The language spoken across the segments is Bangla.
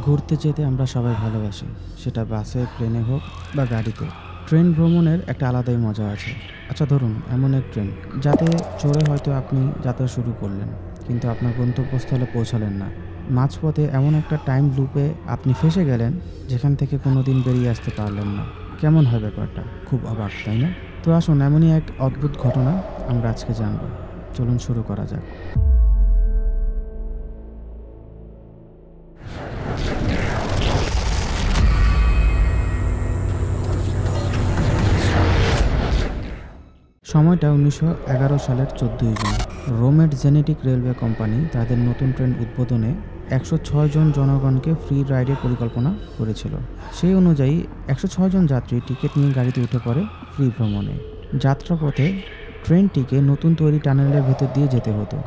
ঘুরতে যেতে আমরা সবাই ভালোবাসি, সেটা বাসে, প্লেনে হোক বা গাড়িতে। ট্রেন ভ্রমণের একটা আলাদাই মজা আছে। আচ্ছা ধরুন এমন এক ট্রেন যাতে চড়ে হয়তো আপনি যাত্রা শুরু করলেন, কিন্তু আপনার গন্তব্যস্থলে পৌঁছালেন না। মাঝপথে এমন একটা টাইম লুপে আপনি ফেঁসে গেলেন, যেখান থেকে কোনো দিন বেরিয়ে আসতে পারলেন না। কেমন হয় ব্যাপারটা? খুব অবাক, তাই না? তো আসুন এমনই এক অদ্ভুত ঘটনা আমরা আজকে জানব। চলুন শুরু করা যাক। সময়টা ১৯১১ সালের ১৪ই জুন। রোমের জেনেটিক রেলওয়ে কোম্পানি তাদের নতুন ট্রেন উদ্বোধনে ১০৬ জন জনগণকে ফ্রি রাইডের পরিকল্পনা করেছিল। সেই অনুযায়ী ১০৬ জন যাত্রী টিকিট নিয়ে গাড়িতে উঠে পড়ে ফ্রি ভ্রমণে। যাত্রাপথে ট্রেনটিকে নতুন তৈরি টানেলের ভেতর দিয়ে যেতে হতো,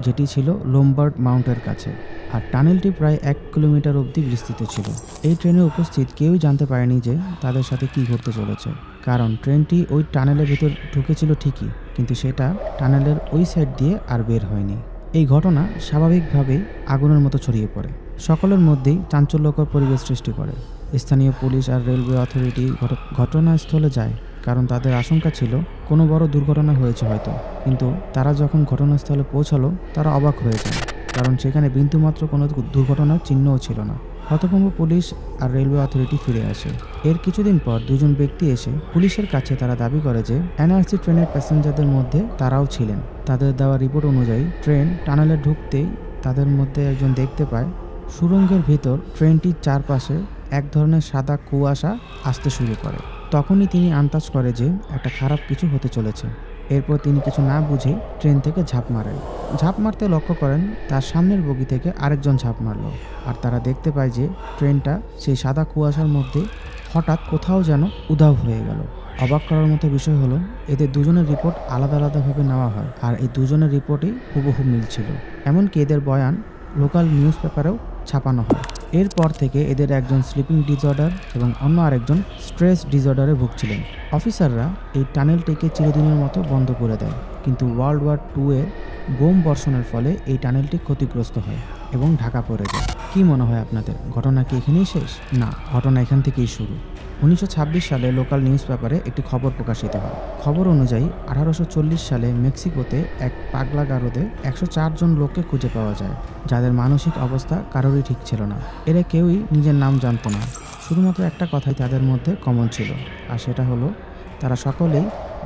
যেটি ছিল লোমবার্ড মাউন্টের কাছে। আর টানেলটি প্রায় ১ কিলোমিটার অবধি বিস্তৃত ছিল। এই ট্রেনে উপস্থিত কেউই জানতে পারেনি যে তাদের সাথে কী ঘটতে চলেছে, কারণ ট্রেনটি ওই টানেলের ভিতর ঢুকেছিল ঠিকই, কিন্তু সেটা টানেলের ওই সাইড দিয়ে আর বের হয়নি। এই ঘটনা স্বাভাবিকভাবেই আগুনের মতো ছড়িয়ে পড়ে, সকলের মধ্যেই চাঞ্চল্যকর পরিবেশ সৃষ্টি করে। স্থানীয় পুলিশ আর রেলওয়ে অথরিটি ঘটনাস্থলে যায়, কারণ তাদের আশঙ্কা ছিল কোনো বড় দুর্ঘটনা হয়েছে হয়তো। কিন্তু তারা যখন ঘটনাস্থলে পৌঁছালো, তারা অবাক হয়ে যায়, কারণ সেখানে বিন্দুমাত্র কোনো দুর্ঘটনার চিহ্নও ছিল না। হতভম্ব পুলিশ আর রেলওয়ে অথরিটি ফিরে আসে। এর কিছুদিন পর দুজন ব্যক্তি এসে পুলিশের কাছে তারা দাবি করে যে এনআরসি ট্রেনের প্যাসেঞ্জারদের মধ্যে তারাও ছিলেন। তাদের দেওয়া রিপোর্ট অনুযায়ী ট্রেন টানেলে ঢুকতেই তাদের মধ্যে একজন দেখতে পায় সুড়ঙ্গের ভিতর ট্রেনটির চারপাশে এক ধরনের সাদা কুয়াশা আসতে শুরু করে। তখনই তিনি আন্দাজ করে যে একটা খারাপ কিছু হতে চলেছে। এরপর তিনি কিছু না বুঝেই ট্রেন থেকে ঝাঁপ মারেন। ঝাঁপ মারতে লক্ষ্য করেন তার সামনের বগি থেকে আরেকজন ঝাঁপ মারল, আর তারা দেখতে পায় যে ট্রেনটা সেই সাদা কুয়াশার মধ্যে হঠাৎ কোথাও যেন উধাও হয়ে গেল। অবাক করার মতো বিষয় হলো, এদের দুজনের রিপোর্ট আলাদা আলাদাভাবে নেওয়া হয়, আর এই দুজনের রিপোর্টই হুবহু মিল ছিল। এমনকি এদের বয়ান লোকাল নিউজ পেপারেও ছাপানো হয়। এরপর থেকে এদের একজন স্লিপিং ডিসঅর্ডার এবং অন্য আরেকজন স্ট্রেস ডিসঅর্ডারে ভুগছিলেন। অফিসাররা এই টানেলটিকে চিরদিনের মতো বন্ধ করে দেয়, কিন্তু ওয়ার্ল্ড ওয়ার ২ এর বোম বর্ষণের ফলে এই টানেলটি ক্ষতিগ্রস্ত হয় এবং ঢাকা পড়ে যায়। কি মনে হয় আপনাদের, ঘটনা কি এখানেই শেষ? না, ঘটনা এখান থেকেই শুরু। ১৯২৬ সালে লোকাল নিউজ পেপারে একটি খবর প্রকাশিত হয়। খবর অনুযায়ী ১৮৪০ সালে মেক্সিকোতে এক পাগলা গারদে ১০৪ জন লোককে খুঁজে পাওয়া যায়, যাদের মানসিক অবস্থা কারোরই ঠিক ছিল না। এরা কেউই নিজের নাম জানত না। শুধুমাত্র একটা কথাই তাদের মধ্যে কমন ছিল, আর সেটা হলো তারা সকলেই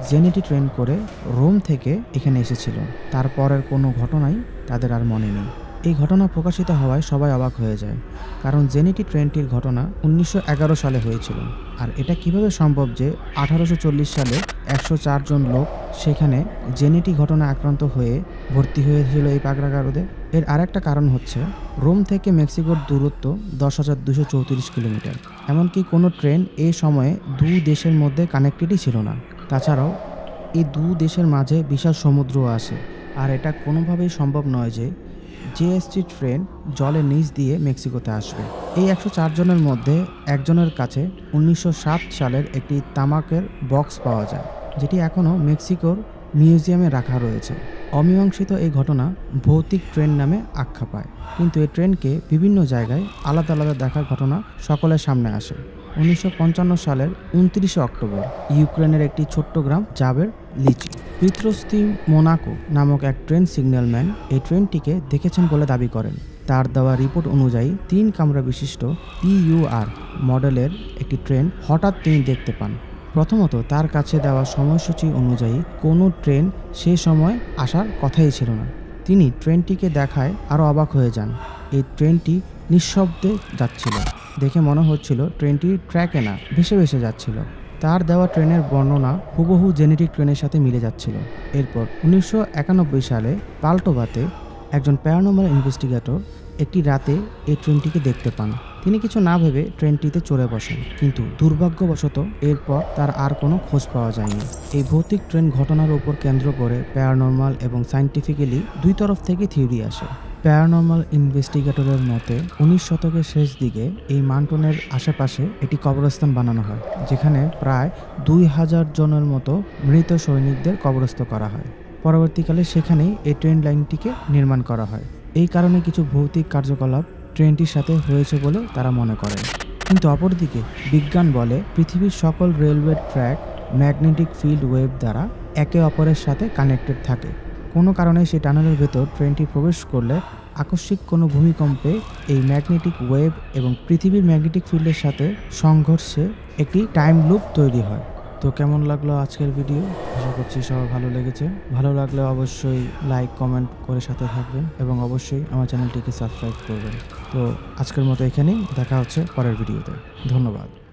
জেনেটি ট্রেন করে রোম থেকে এখানে এসেছিল। তারপরের কোনো ঘটনাই তাদের আর মনে নেই। এই ঘটনা প্রকাশিত হওয়ায় সবাই অবাক হয়ে যায়, কারণ জেনেটি ট্রেনটির ঘটনা ১৯১১ সালে হয়েছিল। আর এটা কিভাবে সম্ভব যে ১৮৪০ সালে ১০৪ জন লোক সেখানে জেনেটি ঘটনা আক্রান্ত হয়ে ভর্তি হয়েছিল এই পাগলাগারদে? এর আরেকটা কারণ হচ্ছে রোম থেকে মেক্সিকোর দূরত্ব ১০,২৩৪ কিলোমিটার। এমনকি কোনো ট্রেন এই সময়ে দুই দেশের মধ্যে কানেক্টেডই ছিল না। তাছাড়াও এই দুই দেশের মাঝে বিশাল সমুদ্রও আছে, আর এটা কোনোভাবেই সম্ভব নয় যে জেএসটি ট্রেন জলের নিচ দিয়ে মেক্সিকোতে আসবে। এই ১০৪ জনের মধ্যে একজনের কাছে ১৯০৭ সালের একটি তামাকের বক্স পাওয়া যায়, যেটি এখনও মেক্সিকোর মিউজিয়ামে রাখা রয়েছে। অমীমাংসিত এই ঘটনা ভৌতিক ট্রেন নামে আখ্যা পায়, কিন্তু এই ট্রেনকে বিভিন্ন জায়গায় আলাদা আলাদা দেখার ঘটনা সকলের সামনে আসে। ১৯৫৫ সালের ২৯ অক্টোবর ইউক্রেনের একটি ছোট্ট গ্রাম জাবের লিচি পিত্রস্তি মোনাকো নামক এক ট্রেন সিগন্যালম্যান এই ট্রেনটিকে দেখেছেন বলে দাবি করেন। তার দেওয়া রিপোর্ট অনুযায়ী ৩ কামরা বিশিষ্ট PUR মডেলের একটি ট্রেন হঠাৎ তিনি দেখতে পান। প্রথমত তার কাছে দেওয়া সময়সূচি অনুযায়ী কোনো ট্রেন সে সময় আসার কথাই ছিল না। তিনি ট্রেনটিকে দেখায় আরও অবাক হয়ে যান। এই ট্রেনটি নিঃশব্দে যাচ্ছিল, দেখে মনে হচ্ছিল ট্রেনটি ট্র্যাকে না, ভেসে ভেসে যাচ্ছিল। তার দেওয়া ট্রেনের বর্ণনা হুবহু জেনেটিক ট্রেনের সাথে মিলে যাচ্ছিল। এরপর ১৯৯১ সালে পাল্টোভাতে একজন প্যারানর্মাল ইনভেস্টিগেটর একটি রাতে এই ট্রেনটিকে দেখতে পান। তিনি কিছু না ভেবে ট্রেনটিতে চড়ে বসেন, কিন্তু দুর্ভাগ্যবশত এরপর তার আর কোনো খোঁজ পাওয়া যায়নি। এই ভৌতিক ট্রেন ঘটনার উপর কেন্দ্র করে প্যারানর্মাল এবং সায়েন্টিফিক্যালি দুই তরফ থেকে থিওরি আসে। প্যারানর্মাল ইনভেস্টিগেটরের মতে ১৯ শতকের শেষ দিকে এই মান্টনের আশেপাশে একটি কবরস্থান বানানো হয়, যেখানে প্রায় ২,০০০ জনের মতো মৃত সৈনিকদের কবরস্থ করা হয়। পরবর্তীকালে সেখানেই এই ট্রেন লাইনটিকে নির্মাণ করা হয়। এই কারণে কিছু ভৌতিক কার্যকলাপ ট্রেনটির সাথে হয়েছে বলে তারা মনে করেন। কিন্তু অপরদিকে বিজ্ঞান বলে পৃথিবীর সকল railway track magnetic field wave দ্বারা একে অপরের সাথে কানেক্টেড থাকে। কোনো কারণে সেই টানেলের ভেতর ট্রেনটি প্রবেশ করলে আকস্মিক কোনো ভূমিকম্পে এই ম্যাগনেটিক ওয়েভ এবং পৃথিবীর ম্যাগনেটিক ফিল্ডের সাথে সংঘর্ষে একটি টাইম লুপ তৈরি হয়। তো কেমন লাগলো আজকের ভিডিও? আশা করছি সবার ভালো লেগেছে। ভালো লাগলে অবশ্যই লাইক কমেন্ট করে সাথে থাকবেন এবং অবশ্যই আমার চ্যানেলটিকে সাবস্ক্রাইব করবেন। তো আজকের মতো এখানেই, দেখা হচ্ছে পরের ভিডিওতে। ধন্যবাদ।